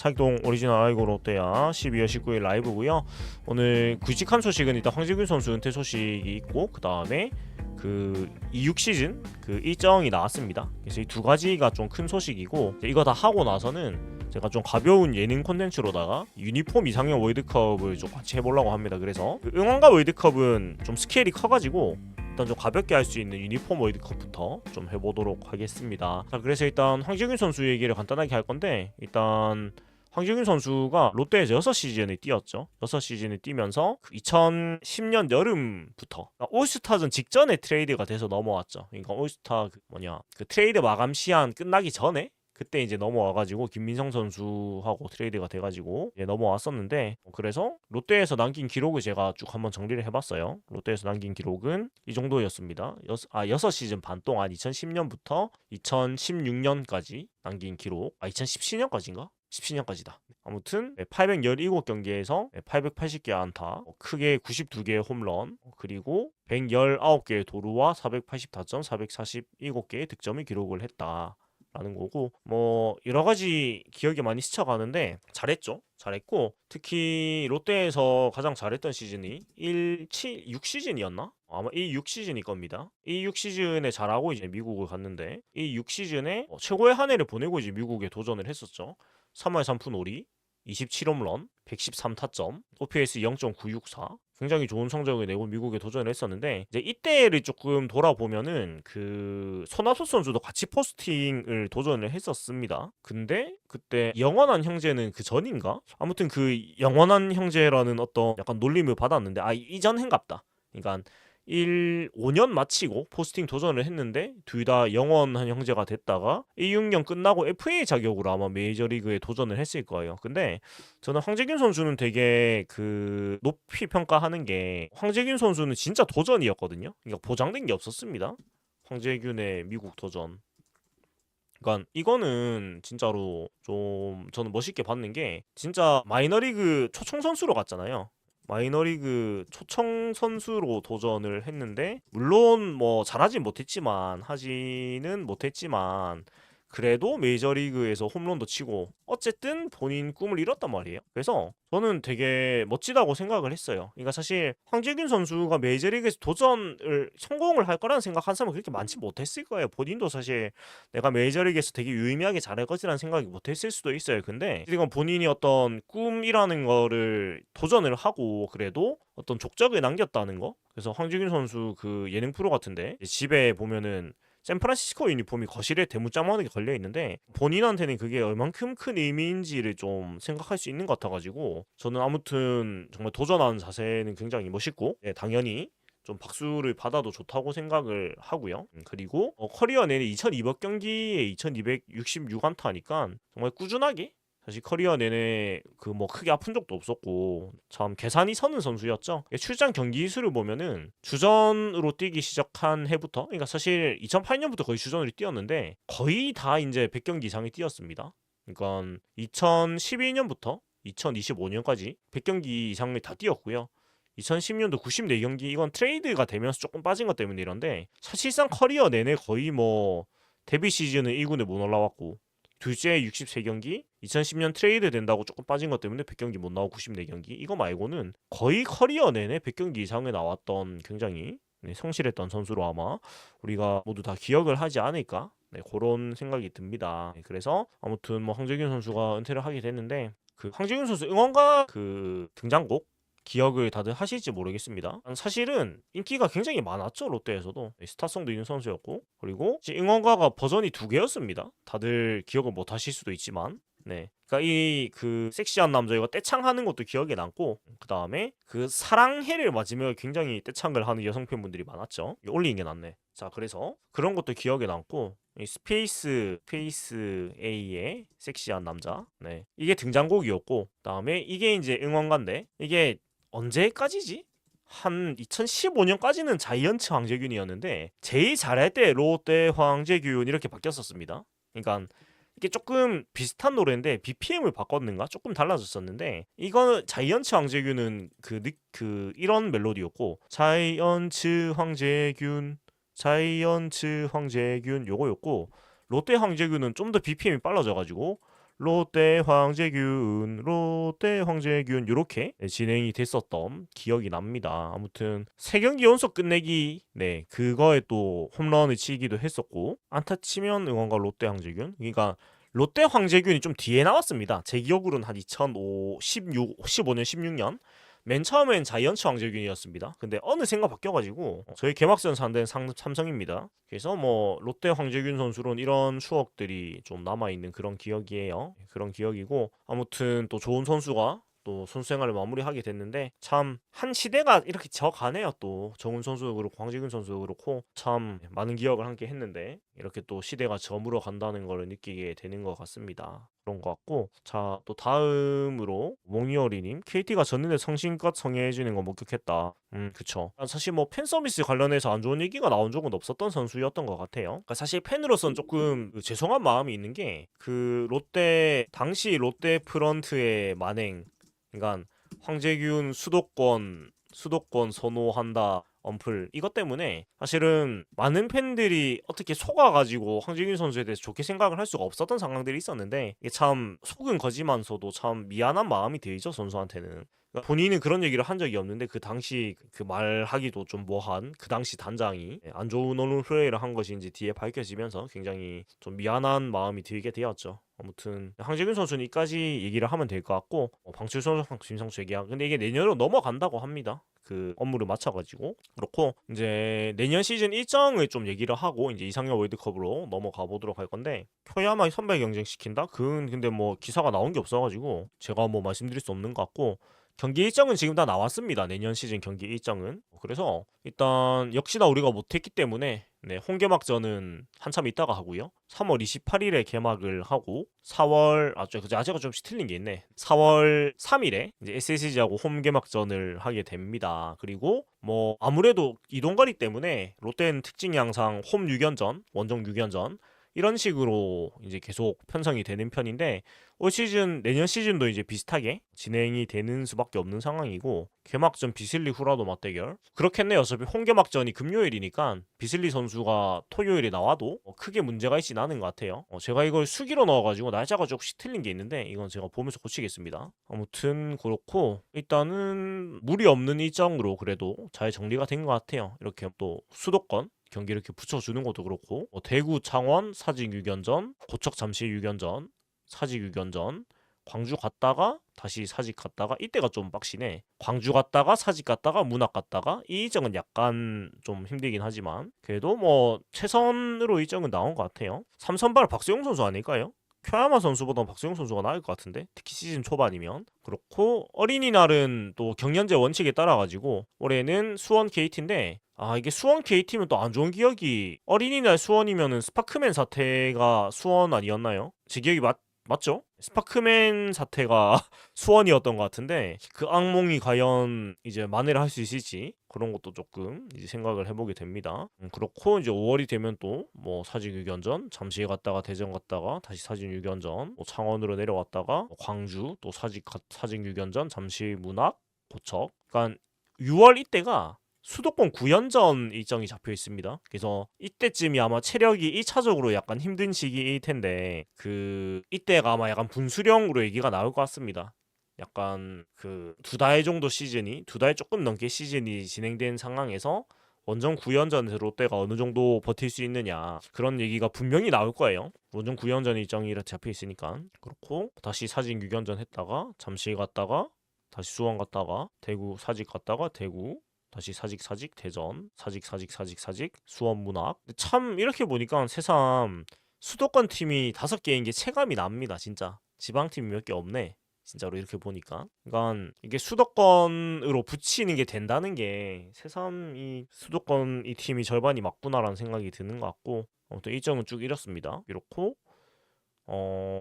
차익동 오리지널 아이고 롯데야 12월 19일 라이브고요. 오늘 굵직한 소식은 일단 황재균 선수 은퇴 소식이 있고 그 다음에 그 26 시즌 그 일정이 나왔습니다. 그래서 이 두 가지가 좀 큰 소식이고 이거 다 하고 나서는 제가 좀 가벼운 예능 콘텐츠로다가 유니폼 이상형 월드컵을 좀 같이 해보려고 합니다. 그래서 그 응원가 월드컵은 좀 스케일이 커가지고 일단 좀 가볍게 할 수 있는 유니폼 월드컵부터 좀 해보도록 하겠습니다. 자, 그래서 일단 황재균 선수 얘기를 간단하게 할 건데, 일단 황재균 선수가 롯데에서 6시즌을 뛰었죠. 6시즌을 뛰면서 2010년 여름부터 올스타전 직전에 트레이드가 돼서 넘어왔죠. 그러니까 올스타 그 트레이드 마감 시한 끝나기 전에 그때 이제 넘어와가지고 김민성 선수하고 트레이드가 돼가지고 넘어왔었는데, 그래서 롯데에서 남긴 기록을 제가 쭉 한번 정리를 해봤어요. 롯데에서 남긴 기록은 이 정도였습니다. 6시즌 반 동안 2010년부터 2016년까지 남긴 기록, 2017년까지인가? 17년까지다. 아무튼 817경기에서 880개 안타, 크게 92개의 홈런, 그리고 119개의 도루와 480타점, 447개의 득점을 기록을 했다 라는 거고, 뭐 여러 가지 기억이 많이 스쳐가는데 잘했죠. 잘했고, 특히 롯데에서 가장 잘했던 시즌이 6 시즌이었나? 아마 이 6 시즌일 겁니다. 이 6 시즌에 잘하고 이제 미국을 갔는데, 이 6 시즌에 최고의 한 해를 보내고 이제 미국에 도전을 했었죠. 3할 3푼 5리, 27홈런, 113타점, OPS 0.964. 굉장히 좋은 성적을 내고 미국에 도전을 했었는데, 이제 이때를 조금 돌아보면은 그 손아섭 선수도 같이 포스팅을 도전을 했었습니다. 근데 그때 영원한 형제는 그 전인가? 아무튼 그 영원한 형제라는 어떤 약간 놀림을 받았는데, 이전 행갑다. 그러니까 5년 마치고 포스팅 도전을 했는데 둘 다 영원한 형제가 됐다가 1-6년 끝나고 FA 자격으로 아마 메이저리그에 도전을 했을 거예요. 근데 저는 황재균 선수는 되게 그 높이 평가하는 게, 황재균 선수는 진짜 도전이었거든요. 그러니까 보장된 게 없었습니다. 황재균의 미국 도전. 그러니까 이거는 진짜로 좀 저는 멋있게 봤는 게, 진짜 마이너리그 초청 선수로 갔잖아요. 마이너리그 초청 선수로 도전을 했는데, 물론 뭐 하지는 못했지만 그래도 메이저리그에서 홈런도 치고 어쨌든 본인 꿈을 이뤘단 말이에요. 그래서 저는 되게 멋지다고 생각을 했어요. 그러니까 사실 황재균 선수가 메이저리그에서 도전을 성공을 할 거라는 생각한 사람은 그렇게 많지 못했을 거예요. 본인도 사실 내가 메이저리그에서 되게 유의미하게 잘할 것이라는 생각이 못했을 수도 있어요. 근데 이건 본인이 어떤 꿈이라는 거를 도전을 하고 그래도 어떤 족적을 남겼다는 거. 그래서 황재균 선수 그 예능 프로 같은데 집에 보면은 샌프란시스코 유니폼이 거실에 대문짝만하게 걸려 있는데, 본인한테는 그게 얼만큼 큰 의미인지를 좀 생각할 수 있는 것 같아가지고, 저는 아무튼 정말 도전하는 자세는 굉장히 멋있고, 당연히 좀 박수를 받아도 좋다고 생각을 하고요. 그리고 커리어 내내 2200경기에 2266안타니까 정말 꾸준하게, 사실 커리어 내내 그 뭐 크게 아픈 적도 없었고 참 계산이 서는 선수였죠. 출장 경기 수를 보면은 주전으로 뛰기 시작한 해부터, 그러니까 사실 2008년부터 거의 주전으로 뛰었는데 거의 다 이제 100경기 이상이 뛰었습니다. 그러니까 2012년부터 2025년까지 100경기 이상을 다 뛰었고요. 2010년도 94경기, 이건 트레이드가 되면서 조금 빠진 것 때문에 이런데, 사실상 커리어 내내 거의 뭐 데뷔 시즌은 1군에 못 올라왔고, 둘째 63경기, 2010년 트레이드 된다고 조금 빠진 것 때문에 100경기 못 나오고 94경기, 이거 말고는 거의 커리어 내내 100경기 이상에 나왔던 굉장히 성실했던 선수로 아마 우리가 모두 다 기억을 하지 않을까, 그런 생각이 듭니다. 그래서 아무튼 뭐 황재균 선수가 은퇴를 하게 됐는데, 그 황재균 선수 응원가 그 등장곡 기억을 다들 하실지 모르겠습니다. 사실은 인기가 굉장히 많았죠. 롯데에서도 스타성도 있는 선수였고, 그리고 응원가가 버전이 2개였습니다. 다들 기억을 못 하실 수도 있지만, 그러니까 이 그 섹시한 남자애가 떼창하는 것도 기억에 남고, 그 다음에 그 사랑해를 맞으며 굉장히 떼창을 하는 여성 팬분들이 많았죠. 올리는 게 낫네. 자, 그래서 그런 것도 기억에 남고, 이 스페이스 A의 섹시한 남자, 이게 등장곡이었고, 그다음에 이게 이제 응원가인데, 이게 언제까지지? 한 2015년까지는 자이언츠 황재균이었는데, 제일 잘할 때 롯데 황재균 이렇게 바뀌었었습니다. 그러니까 이게 조금 비슷한 노래인데 BPM을 바꿨는가? 조금 달라졌었는데, 이거는 자이언츠 황재균은 그 이런 멜로디였고, 자이언츠 황재균 요거였고, 롯데 황재균은 좀 더 BPM이 빨라져가지고 롯데 황재균, 롯데 황재균 요렇게 진행이 됐었던 기억이 납니다. 아무튼 3경기 연속 끝내기 그거에 또 홈런을 치기도 했었고 안타 치면 응원가 롯데 황재균. 그러니까 롯데 황재균이 좀 뒤에 나왔습니다. 제 기억으로는 한 2015, 15년, 16년 맨 처음엔 자이언츠 황재균이었습니다. 근데 어느샌가 바뀌어가지고 저희 개막전 상대는 삼성입니다. 그래서 뭐 롯데 황재균 선수로는 이런 추억들이 좀 남아있는 그런 기억이에요. 그런 기억이고 아무튼 또 좋은 선수가 또 선수 생활을 마무리하게 됐는데 참 한 시대가 이렇게 져가네요. 또 정훈 선수도 그렇고 황재균 선수도 그렇고 참 많은 기억을 함께 했는데 이렇게 또 시대가 저물어 간다는 걸 느끼게 되는 것 같습니다. 그런 것 같고 자 또 다음으로 몽이어리님 KT가 졌는데 성심껏 성해해주는 거 목격했다. 그쵸. 사실 뭐 팬서비스 관련해서 안 좋은 얘기가 나온 적은 없었던 선수였던 것 같아요. 그러니까 사실 팬으로서는 조금 죄송한 마음이 있는 게 그 롯데 당시 롯데 프런트의 만행 그러니까 황재균 수도권 선호한다 언플 이것 때문에 사실은 많은 팬들이 어떻게 속아가지고 황재균 선수에 대해서 좋게 생각을 할 수가 없었던 상황들이 있었는데 이게 참 속은 거지만서도 참 미안한 마음이 들죠 선수한테는. 그러니까 본인은 그런 얘기를 한 적이 없는데 그 당시 그 말하기도 좀 뭐한 그 당시 단장이 안 좋은 언론 플레이를 한 것이 이제 뒤에 밝혀지면서 굉장히 좀 미안한 마음이 들게 되었죠. 아무튼 황재균 선수는 이까지 얘기를 하면 될 것 같고 방출 선수 김상수 얘기하고 근데 이게 내년으로 넘어간다고 합니다. 그 업무를 마쳐가지고 그렇고 이제 내년 시즌 일정을 좀 얘기를 하고 이제 이상형 월드컵으로 넘어가 보도록 할 건데 표야마 선발 경쟁 시킨다? 그건 근데 뭐 기사가 나온 게 없어가지고 제가 뭐 말씀드릴 수 없는 것 같고 경기 일정은 지금 다 나왔습니다. 내년 시즌 경기 일정은. 그래서 일단 역시나 우리가 못했기 때문에 홈개막전은 한참 있다가 하고요. 3월 28일에 개막을 하고 4월 아제가 좀 틀린 게 있네. 4월 3일에 이제 SSG하고 홈개막전을 하게 됩니다. 그리고 뭐 아무래도 이동거리 때문에 롯데는 특징이 항상 홈 6연전, 원정 6연전 이런 식으로 이제 계속 편성이 되는 편인데 올 시즌 내년 시즌도 이제 비슷하게 진행이 되는 수밖에 없는 상황이고 개막전 비슬리 후라도 맞대결 그렇겠네요. 어차피 홈개막전이 금요일이니까 비슬리 선수가 토요일에 나와도 크게 문제가 있진 않은 것 같아요. 제가 이걸 수기로 넣어가지고 날짜가 조금씩 틀린 게 있는데 이건 제가 보면서 고치겠습니다. 아무튼 그렇고 일단은 무리 없는 일정으로 그래도 잘 정리가 된 것 같아요. 이렇게 또 수도권 경기 이렇게 붙여주는 것도 그렇고 대구 창원 사직 6연전 고척 잠실 6연전 사직 6연전 광주 갔다가 다시 사직 갔다가 이때가 좀 빡시네. 광주 갔다가 사직 갔다가 문학 갔다가 이 일정은 약간 좀 힘들긴 하지만 그래도 뭐 최선으로 일정은 나온 것 같아요. 3선발 박수용 선수 아닐까요? 쿄야마 선수보다 박수용 선수가 나을 것 같은데 특히 시즌 초반이면 그렇고 어린이날은 또 경연제 원칙에 따라 가지고 올해는 수원 KT인데 이게 수원 KT면 또 안 좋은 기억이 어린이날 수원이면은 스파크맨 사태가 수원 아니었나요? 제 기억이 맞죠? 스파크맨 사태가 수원이었던 것 같은데 그 악몽이 과연 이제 만회를 할 수 있을지 그런 것도 조금 이제 생각을 해보게 됩니다. 그렇고 이제 5월이 되면 또 뭐 사직 6연전 잠실 갔다가 대전 갔다가 다시 사직 6연전 뭐 창원으로 내려왔다가 뭐 광주 또 사직 6연전 잠실 문학 고척 그러니까 6월 이때가 수도권 9연전 일정이 잡혀 있습니다. 그래서 이때쯤이 아마 체력이 1차적으로 약간 힘든 시기일 텐데 이때가 아마 약간 분수령으로 얘기가 나올 것 같습니다. 약간 그 2달 정도 시즌이 2달 조금 넘게 시즌이 진행된 상황에서 원정 9연전에서 롯데가 어느 정도 버틸 수 있느냐 그런 얘기가 분명히 나올 거예요. 원정 9연전 일정이 이렇게 잡혀 있으니까 그렇고 다시 사직 6연전 했다가 잠실 갔다가 다시 수원 갔다가 대구 사직 갔다가 대구 다시 사직 대전 사직 수원 문학 참 이렇게 보니까 새삼 수도권 팀이 5개인 게 체감이 납니다. 진짜 지방팀이 몇 개 없네. 진짜로 이렇게 보니까 그러니까 이게 수도권으로 붙이는 게 된다는 게 새삼 이 수도권 이 팀이 절반이 맞구나라는 생각이 드는 것 같고 아무튼 일정은 쭉 이렇습니다. 이렇고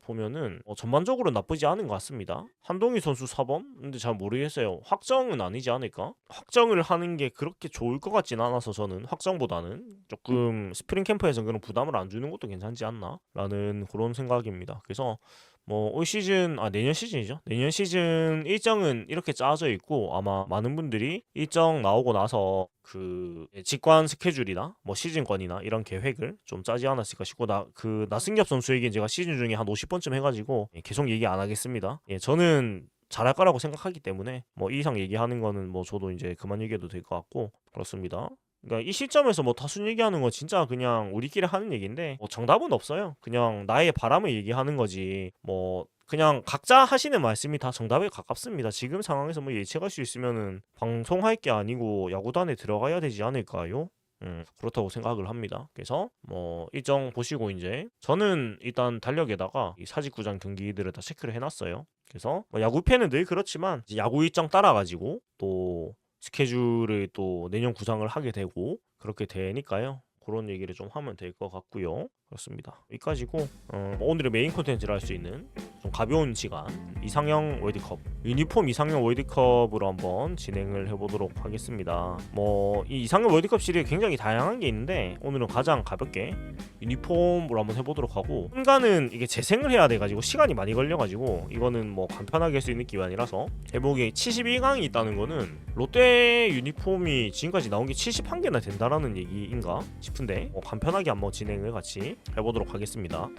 보면은 전반적으로 나쁘지 않은 것 같습니다. 한동희 선수 4번? 근데 잘 모르겠어요. 확정은 아니지 않을까? 확정을 하는 게 그렇게 좋을 것 같진 않아서 저는 확정보다는 조금 스프링 캠프에서 그런 부담을 안 주는 것도 괜찮지 않나? 라는 그런 생각입니다. 그래서 올 시즌 내년 시즌이죠. 내년 시즌 일정은 이렇게 짜져 있고 아마 많은 분들이 일정 나오고 나서 그 직관 스케줄이나 시즌권이나 이런 계획을 좀 짜지 않았을까 싶고 나승엽 선수에게 제가 시즌 중에 한 50번쯤 해가지고 계속 얘기 안 하겠습니다. 저는 잘할 거라고 생각하기 때문에 이 이상 얘기하는 거는 저도 이제 그만 얘기해도 될 것 같고 그렇습니다. 그러니까 이 시점에서 타순 얘기하는 건 진짜 그냥 우리끼리 하는 얘기인데 정답은 없어요. 그냥 나의 바람을 얘기하는 거지. 그냥 각자 하시는 말씀이 다 정답에 가깝습니다. 지금 상황에서 예측할 수 있으면은 방송할 게 아니고 야구단에 들어가야 되지 않을까요? 그렇다고 생각을 합니다. 그래서 일정 보시고 이제 저는 일단 달력에다가 이 사직구장 경기들을 다 체크를 해놨어요. 그래서 야구팬은 늘 그렇지만 이제 야구 일정 따라가지고 또 스케줄을 또 내년 구상을 하게 되고 그렇게 되니까요. 그런 얘기를 좀 하면 될 것 같고요. 그렇습니다. 여기까지고 오늘의 메인 콘텐츠를 할 수 있는 좀 가벼운 시간 이상형 월드컵 유니폼 이상형 월드컵으로 한번 진행을 해보도록 하겠습니다. 이 이상형 월드컵 시리즈 굉장히 다양한 게 있는데 오늘은 가장 가볍게 유니폼으로 한번 해보도록 하고 순간은 이게 재생을 해야 돼가지고 시간이 많이 걸려가지고 이거는 간편하게 할 수 있는 기반이라서 제목에 71강이 있다는 거는 롯데 유니폼이 지금까지 나온 게 71개나 된다라는 얘기인가 싶은데 간편하게 한번 진행을 같이 해보도록 하겠습니다.